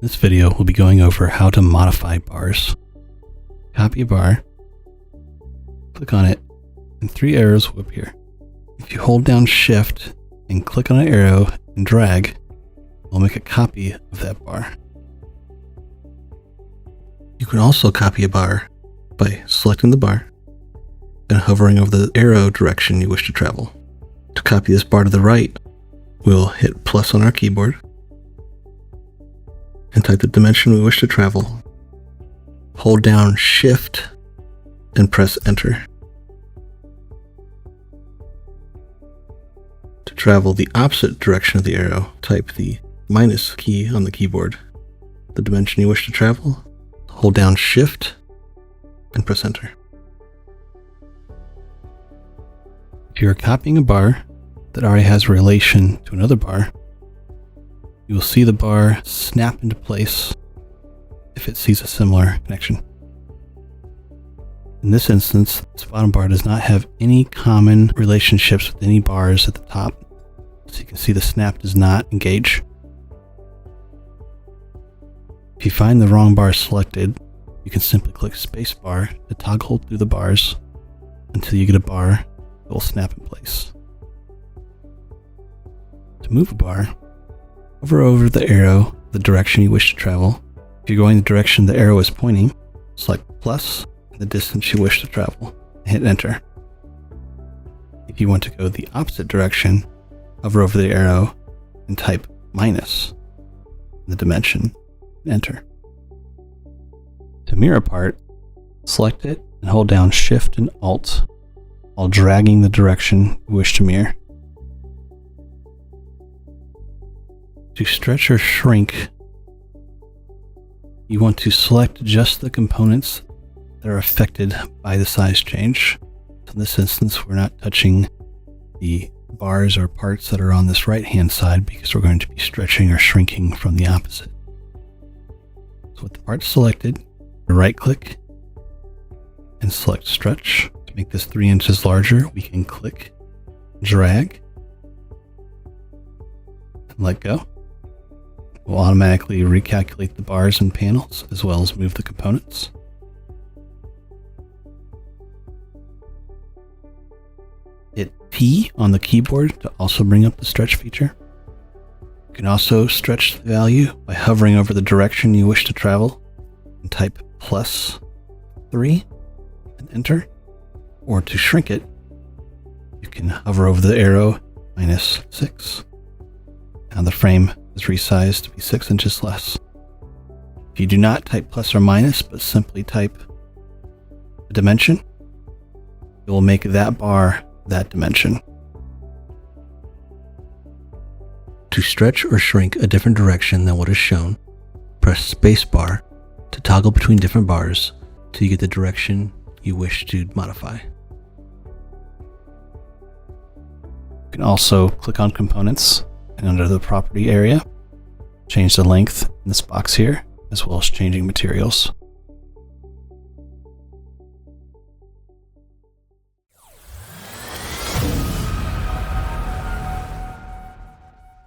In this video, we'll be going over how to modify bars. Copy a bar, click on it, and 3 arrows will appear. If you hold down Shift and click on an arrow and drag, we'll make a copy of that bar. You can also copy a bar by selecting the bar and hovering over the arrow direction you wish to travel. To copy this bar to the right, we'll hit plus on our keyboard and type the dimension we wish to travel. Hold down Shift and press Enter. To travel the opposite direction of the arrow, type the minus key on the keyboard. The dimension you wish to travel, hold down Shift and press Enter. If you are copying a bar that already has a relation to another bar, you will see the bar snap into place if it sees a similar connection. In this instance, this bottom bar does not have any common relationships with any bars at the top, so you can see the snap does not engage. If you find the wrong bar selected, you can simply click spacebar to toggle through the bars until you get a bar that will snap in place. To move a bar, hover over the arrow the direction you wish to travel. If you're going the direction the arrow is pointing, select plus and the distance you wish to travel and hit Enter. If you want to go the opposite direction, hover over the arrow and type minus the dimension and Enter. To mirror a part, select it and hold down Shift and Alt while dragging the direction you wish to mirror. To stretch or shrink, you want to select just the components that are affected by the size change. So in this instance, we're not touching the bars or parts that are on this right-hand side because we're going to be stretching or shrinking from the opposite. So with the part selected, right-click and select Stretch. To make this 3 inches larger, we can click, drag, and let go. We'll automatically recalculate the bars and panels as well as move the components. Hit P on the keyboard to also bring up the stretch feature. You can also stretch the value by hovering over the direction you wish to travel and type +3 and Enter. Or to shrink it, you can hover over the arrow -6. Now the frame is resized to be 6 inches less. If you do not type plus or minus, but simply type a dimension, it will make that bar that dimension. To stretch or shrink a different direction than what is shown, press spacebar to toggle between different bars till you get the direction you wish to modify. You can also click on Components and under the Property area, change the length in this box here, as well as changing materials.